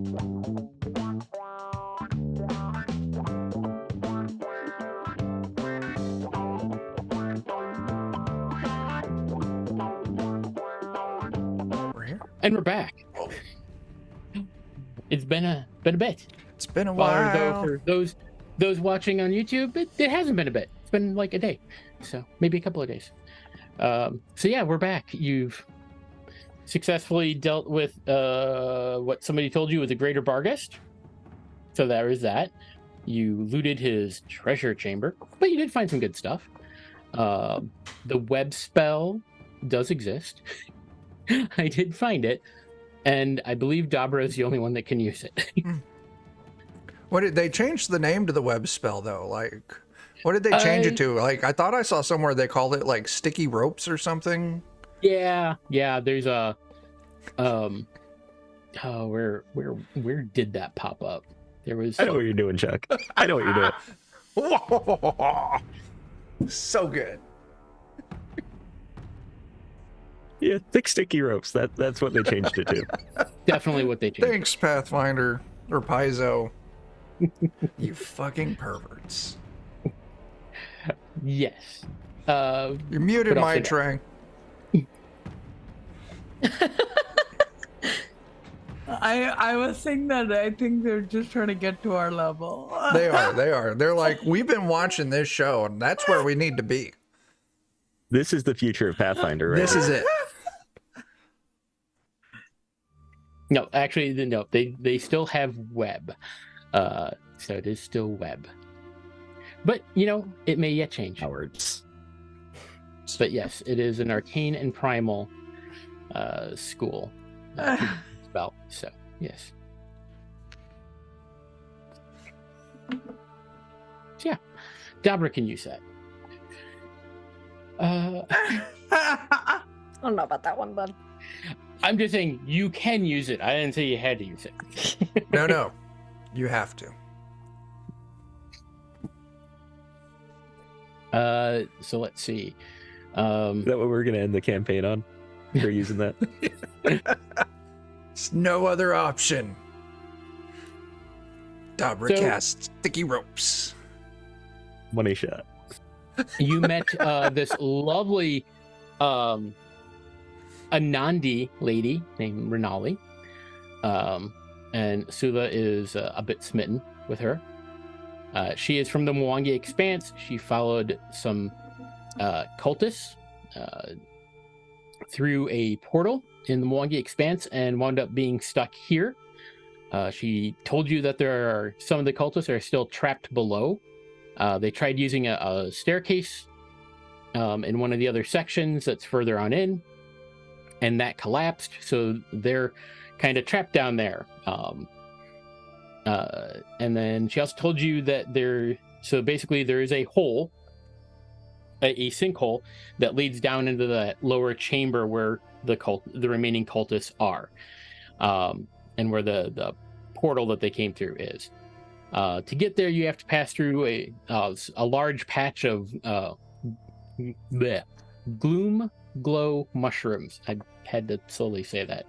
We're here. And we're back. It's been a bit. It's been a while. Though for those watching on YouTube, it hasn't been a bit. It's been like a day, so maybe a couple of days. So yeah, we're back. You've successfully dealt with what somebody told you was a greater Barghest. So there is that. You looted his treasure chamber, but you did find some good stuff. The web spell does exist. I did find it, and I believe Dabra is the only one that can use it. What did they change the name to the web spell though? Like, what did they change it to? Like, I thought I saw somewhere they called it like sticky ropes or something. Yeah. There's a where did that pop up? There was. I know what you're doing, Chuck. I know what you're doing. So good. Yeah, thick sticky ropes. That's what they changed it to. Definitely what they changed. Thanks, Pathfinder or Paizo. You fucking perverts. Yes. You're muted, my train. I was saying that I think they're just trying to get to our level. They are. They're like, we've been watching this show, and that's where we need to be. This is the future of Pathfinder, right? This is it. No, actually, no. They still have web, so it is still web. But it may yet change. Cowards. But yes, it is an arcane and primal school spell. So yes. So yeah, Dabra can use that. I don't know about that one, bud. I'm just saying you can use it. I didn't say you had to use it. No. You have to. So let's see. Is that what we're gonna end the campaign on? You're using that? It's no other option. Dabra cast sticky ropes. Money shot. You met this lovely Anandi lady named Renali. And Sula is a bit smitten with her. She is from the Mwangi Expanse. She followed some cultists through a portal in the Mwangi Expanse and wound up being stuck here. She told you that there are some of the cultists are still trapped below. They tried using a staircase in one of the other sections that's further on in, and that collapsed, so they're kind of trapped down there. And then she also told you that there is a hole, a sinkhole that leads down into the lower chamber where the remaining cultists are, and where the portal that they came through is. To get there, you have to pass through a large patch of gloom glow mushrooms. I had to slowly say that,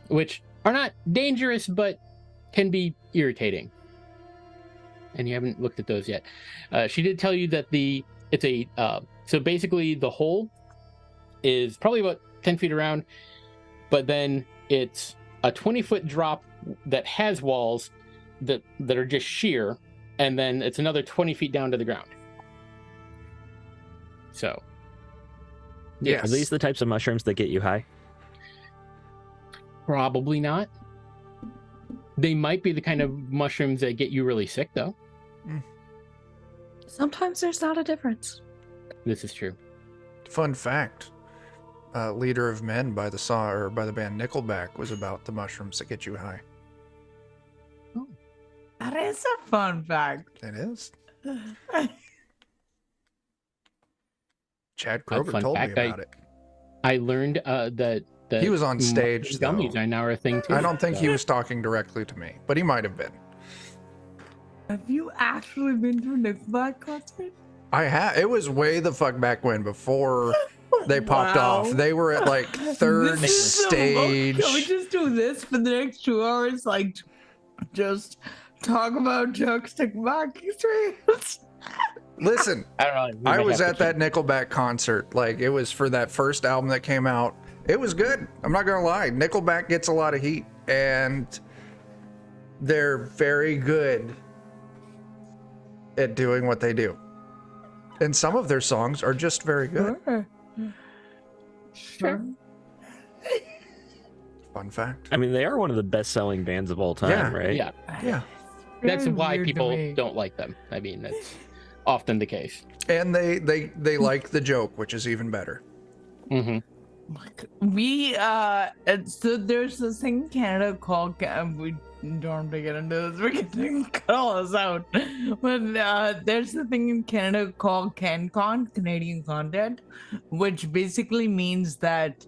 which are not dangerous, but can be irritating. And you haven't looked at those yet. She did tell you that so basically the hole is probably about 10 feet around, but then it's a 20-foot drop that has walls that are just sheer, and then it's another 20 feet down to the ground. So yes. Are these the types of mushrooms that get you high? Probably not. They might be the kind of mushrooms that get you really sick, though. Sometimes there's not a difference. This is true. Fun fact: "Leader of Men" by the band Nickelback was about the mushrooms that get you high. Oh, That is a fun fact. It is. Chad Kroger told me about it. I learned that He was on stage, though. Gummies are now a thing too. I don't think he was talking directly to me, but he might have been. Have you actually been to a Nickelback concert? I have. It was way the fuck back when, before They popped Wow. off. They were at like third This is so- stage. Can we just do this for the next 2 hours? Like, just talk about juxtaposition experience. Listen, I don't know. we I might was have at to that Nickelback concert. Like, it was for that first album that came out. It was good. I'm not gonna lie. Nickelback gets a lot of heat, and they're very good at doing what they do. And some of their songs are just very good. Sure. Fun fact. I mean, they are one of the best-selling bands of all time, Yeah. right? Yeah, Yeah. that's Very why weird to people me. don't like them. I mean, that's often the case. And they like the joke, which is even better. Mm-hmm. We so there's this thing in Canada called we don't have to get into this. We can cut all this out. But there's a thing in Canada called CanCon, Canadian Content, which basically means that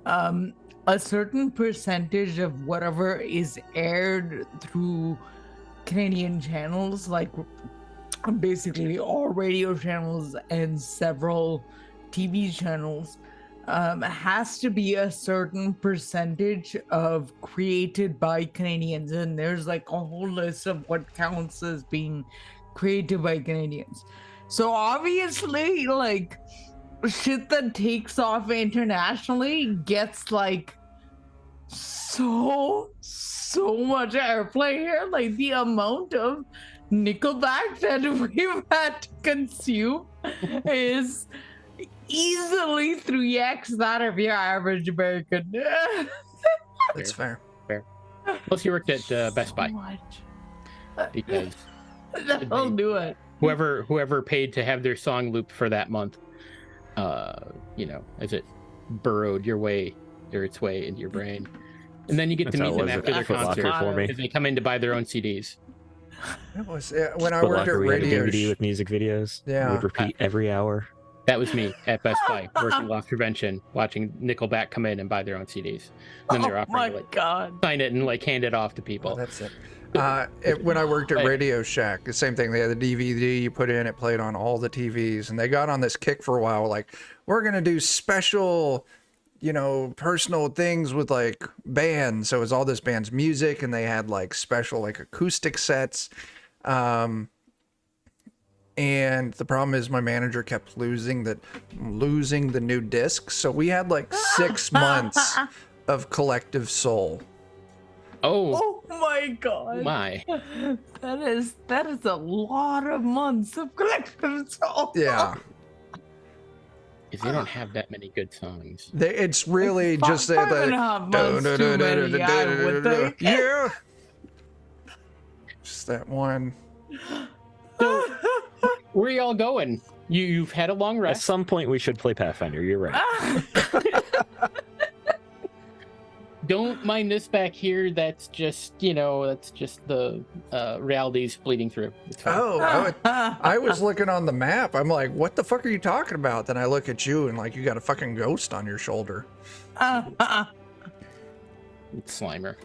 a certain percentage of whatever is aired through Canadian channels, like basically all radio channels and several TV channels, has to be a certain percentage of created by Canadians, and there's like a whole list of what counts as being created by Canadians. So obviously, like, shit that takes off internationally gets like so much airplay here. Like, the amount of Nickelback that we've had to consume is easily 3x that of your average American. That's fair. Plus, you worked at Best Buy Much. because That'll do it. whoever paid to have their song looped for that month, as it burrowed its way into your brain, and then you get to That's meet how them it was after their at Foot Locker concert for me. because they come in to buy their own CDs. It was when I Foot worked at Locker, we had a radio. DVD with music videos. Yeah. We would repeat every hour. That was me at Best Buy working loss prevention, watching Nickelback come in and buy their own CDs. And then they were Oh offering my to like god. sign it and like hand it off to Oh, people. that's it. When I worked at Radio Shack, the same thing. They had the DVD you put in, it played on all the TVs, and they got on this kick for a while. Like, we're gonna do special, personal things with like bands. So it was all this band's music, and they had like special like acoustic sets. And the problem is my manager kept losing the new discs. So we had like 6 months of Collective Soul. Oh Oh my god. my. That is a lot of months of collective soul. Yeah. Because they don't have that many good songs. It's really just Five and a half months too many, I would think. Yeah. Just that one. So, where are y'all going? You've had a long At rest. some point, we should play Pathfinder. You're right. Don't mind this back here. That's just the realities bleeding through. It's fine. Oh, I was looking on the map. I'm like, what the fuck are you talking about? Then I look at you and like you got a fucking ghost on your shoulder. It's Slimer.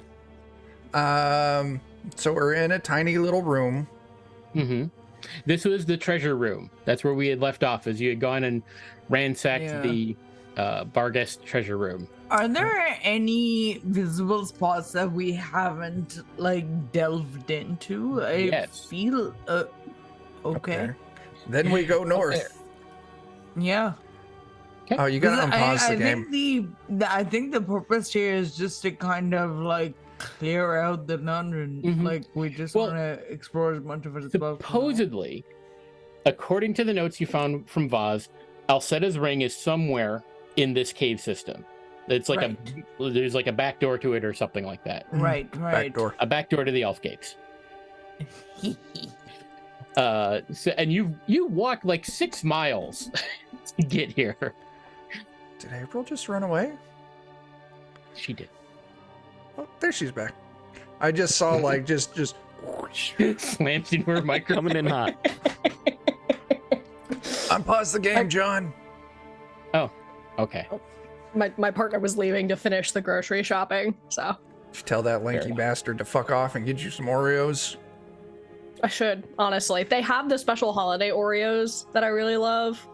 So we're in a tiny little room. Mm-hmm. This was the treasure room. That's where we had left off, as you had gone and ransacked the Barghest treasure room. Are there any visible spots that we haven't like delved into? I Yes. feel okay. Then we go north. Yeah. Oh, you gotta 'Cause unpause the game. I think the purpose here is just to kind of like clear out the dungeon. Mhm. Like, we just Well, want to explore as much of it as possible. Supposedly, according to the notes you found from Vaz, Alcetta's ring is somewhere in this cave system. It's like there's like a back door to it or something like that. Right. Back door. A back door to the elf gates. And you walk like 6 miles to get here. Did April just run away? She did. Oh, there she's back. I just saw like just Slams into her microphone. Coming in hot. unpause the game, John. Oh, okay. My partner was leaving to finish the grocery shopping, so Tell that lanky Fair. bastard to fuck off and get you some Oreos. I should, honestly. They have the special holiday Oreos that I really love.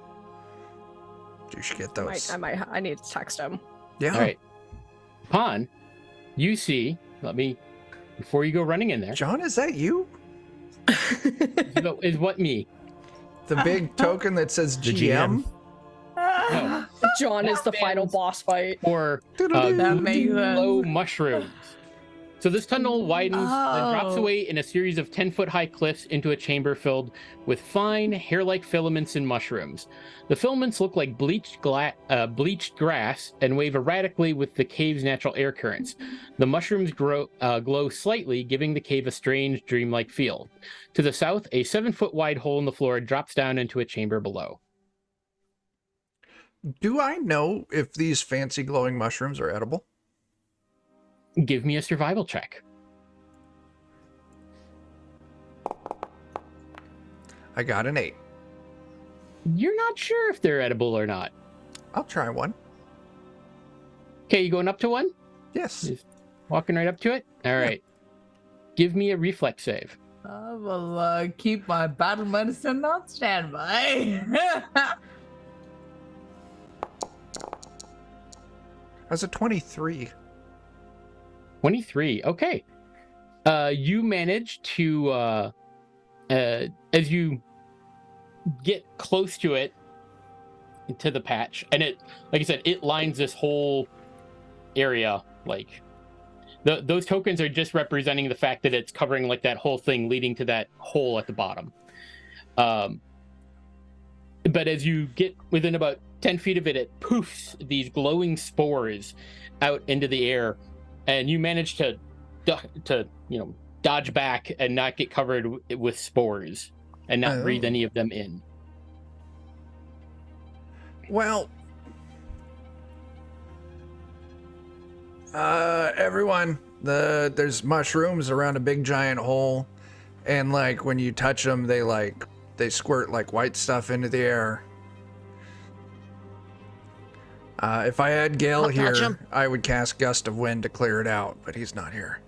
You should get those. I need to text him. Yeah. All right. Pon, you see, before you go running in there, John, is that you? is what me? The big token that says The GM? No. John is the final boss fight. Or That makes low sense. mushrooms. So this tunnel widens and drops Oh. away in a series of 10-foot high cliffs into a chamber filled with fine, hair-like filaments and mushrooms. The filaments look like bleached grass and wave erratically with the cave's natural air currents. The mushrooms glow slightly, giving the cave a strange, dreamlike feel. To the south, a 7-foot wide hole in the floor drops down into a chamber below. Do I know if these fancy glowing mushrooms are edible? Give me a survival check. I got an 8. You're not sure if they're edible or not. I'll try one. Okay, you going up to one? Yes. Just walking right up to it? All right. Give me a reflex save. I will keep my battle medicine on standby. That's a 23. 23. Okay. You manage to, as you get close to it, to the patch, and it, like I said, it lines this whole area. Like, those tokens are just representing the fact that it's covering like that whole thing leading to that hole at the bottom. But as you get within about 10 feet of it, it poofs these glowing spores out into the air, and you manage to dodge back and not get covered with spores and not breathe any of them in. Well, everyone, there's mushrooms around a big giant hole, and like when you touch them, they squirt like white stuff into the air. If I had Gale I'll touch here, 'em. I would cast Gust of Wind to clear it out, but he's not here.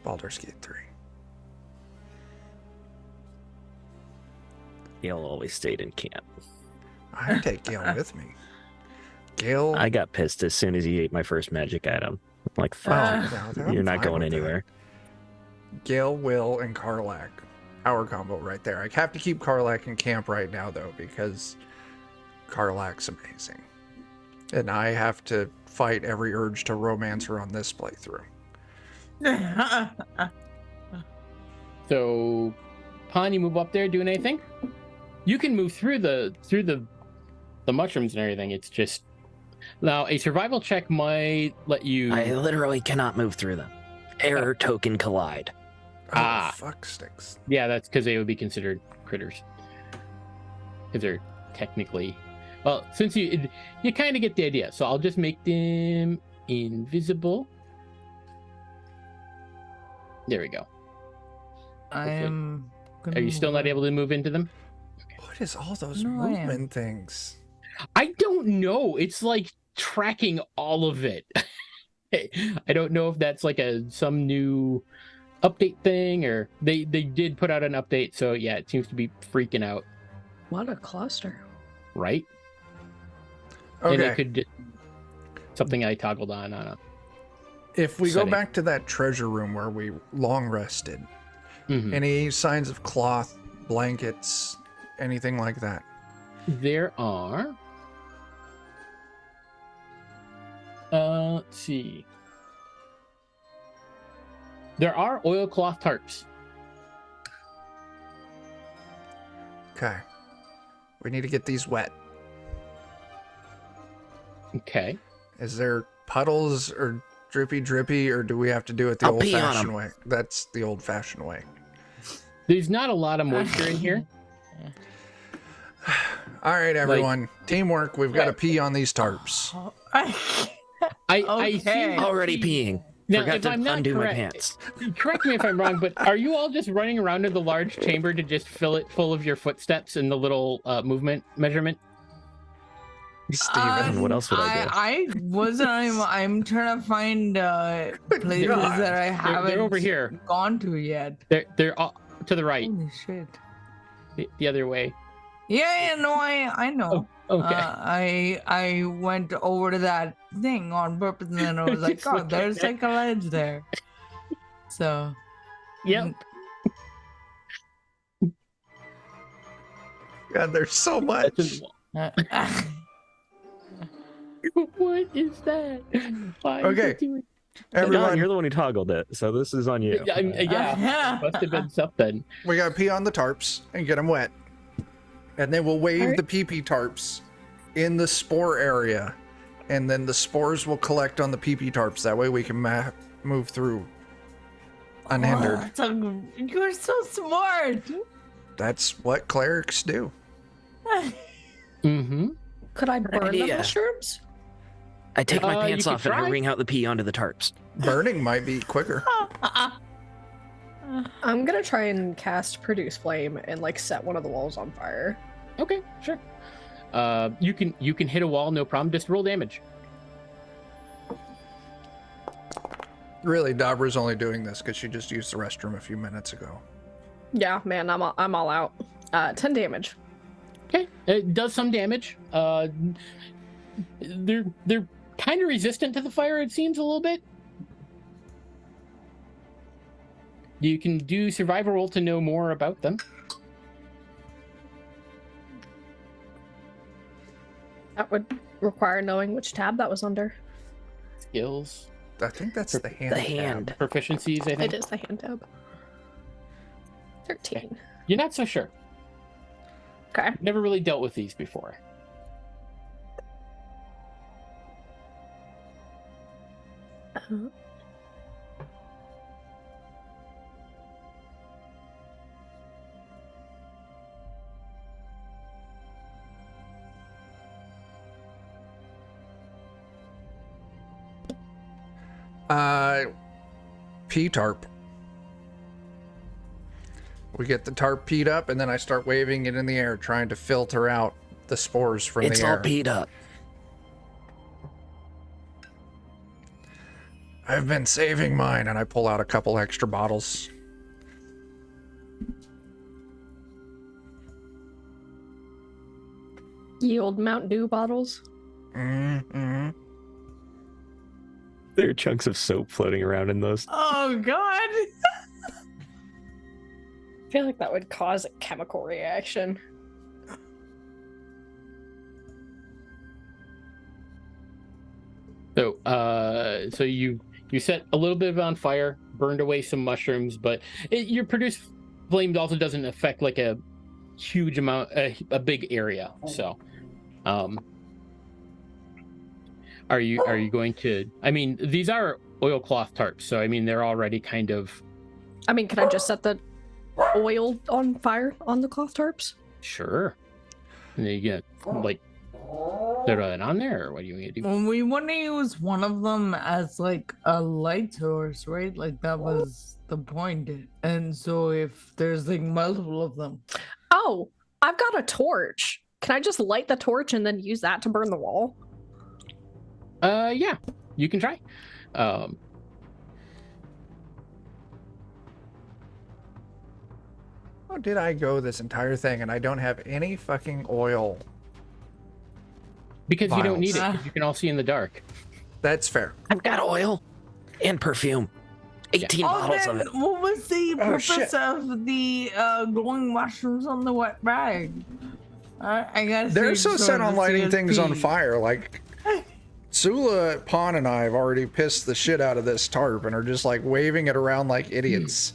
Baldur's Gate 3. Gale always stayed in camp. I'd take Gale with me. Gale. I got pissed as soon as he ate my first magic item. I'm like, fuck, I'm you're not fine going with that. anywhere. Gale, Will, and Karlak. Our combo right there. I have to keep Karlak in camp right now, though, because Karlak's amazing. And I have to fight every urge to romance her on this playthrough. So, Pon, you move up there doing anything? You can move through the mushrooms and everything. It's just now a survival check might let you. I literally cannot move through them. Error token collide. Oh, fuck sticks. Yeah, that's because they would be considered critters. Because they're technically, well, since you kind of get the idea. So I'll just make them invisible. There we go. I am. Are you still not able to move into them? What is all those No, I am. movement things? I don't know. It's like tracking all of it. I don't know if that's like some new update thing, or they did put out an update, so yeah, it seems to be freaking out, What a cluster. right? And Okay. it could just something I toggled on a If we go setting. back to that treasure room where we long rested, Mhm. any signs of cloth, blankets, anything like that? There are let's see. There are oilcloth tarps. Okay. We need to get these wet. Okay. Is there puddles or drippy, or do we have to do it the I'll pee on 'em. old-fashioned way? That's the old-fashioned way. There's not a lot of moisture in here. All right, everyone. Teamwork. We've got to pee on these tarps. I Okay. seem Already peeing. Now, Forgot if to I'm not undo my correct- pants. Correct me if I'm wrong, but are you all just running around in the large chamber to just fill it full of your footsteps and the little movement measurement? Steven. what else would I do? I wasn't. I'm trying to find places God. that I haven't They're over here. gone to yet. They're all to the right, Holy shit! the other way. Yeah, no, I know. Oh, okay. I went over to that thing on purpose, and then I was like, Just oh, looking there's at- like a ledge there. So. Yep. God, there's so That's in much. the wall. What is that? Why is Okay. it doing? John, Everyone, you're the one who toggled it, so this is on you. Yeah, must have been something. we gotta pee on the tarps and get them wet. And then we'll wave Alright. the pee-pee tarps in the spore area. And then the spores will collect on the pee-pee tarps. That way we can move through unhindered. Oh, you're so smart. That's what clerics do. Mm-hmm. Could I burn the idea. mushrooms? I take my You pants could off and I try. wring out the pee onto the tarps. Burning might be quicker. I'm gonna try and cast Produce Flame and like set one of the walls on fire. Okay, sure. You can hit a wall, no problem. Just roll damage. Really, Dobra's only doing this because she just used the restroom a few minutes ago. Yeah, man, I'm all out. 10 damage. Okay, it does some damage. They're kind of resistant to the fire. It seems a little bit. You can do survival roll to know more about them. That would require knowing which tab that was under. Skills, I think that's the hand. The hand. proficiencies. I think It is the hand tab. 13. you're not so sure. Okay. Never really dealt with these before. P-tarp. We get the tarp peed up, and then I start waving it in the air, trying to filter out the spores from It's the all air. peed up. I've been saving mine, and I pull out a couple extra bottles. Ye old Mountain Dew bottles. Mm-hmm. There are chunks of soap floating around in those. Oh God. I feel like that would cause a chemical reaction. So you set a little bit of it on fire, burned away some mushrooms, but your produce flame also doesn't affect like a huge amount, a big area. So, are you going to? I mean, these are oilcloth tarps, so I mean they're already kind of I mean, can I just set the oil on fire on the cloth tarps? sure. And then you get like throw it on there, or what do you want to do? Well, we want to use one of them as like a light source, right? Like that was the point. And so if there's like multiple of them. Oh, I've got a torch. Can I just light the torch and then use that to burn the wall? Yeah, you can try. How did I go this entire thing, and I don't have any fucking oil? Because you don't need it, Vials. 'cause you can all see in the dark. That's fair. I've got oil and perfume. 18 Oh, bottles of then it. what was the Oh, purpose shit. of the glowing mushrooms on the wet rag? I guess They're we so just set wanted on to lighting see things on it fire. Like, Sula, Pon, and I have already pissed the shit out of this tarp and are just like waving it around like idiots.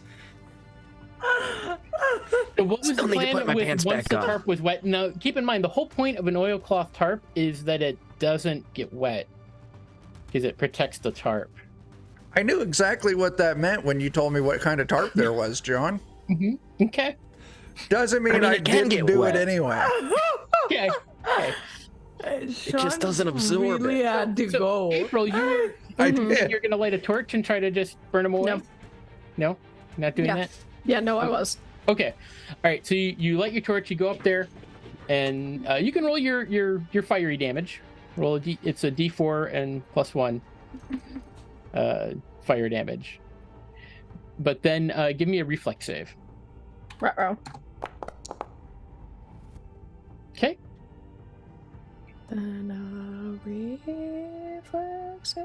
So what was Still the need to plan put my with pants once back the on. tarp was wet? Now, keep in mind, the whole point of an oilcloth tarp is that it doesn't get wet because it protects the tarp. I knew exactly what that meant when you told me what kind of tarp there was, John. Okay. Doesn't mean I mean, I it can didn't get do wet. it anyway. Okay. Okay. Sean doesn't absorb really it. had to So, go. April, I did. you're gonna light a torch and try to just burn them away? No. No? Not doing Yeah. that? Yeah, no, I was. Okay. All right. So you light your torch. You go up there, and you can roll your fiery damage. Roll it's a D4 and +1 fire damage. But then give me a reflex save. Ruh-roh. Then reflex.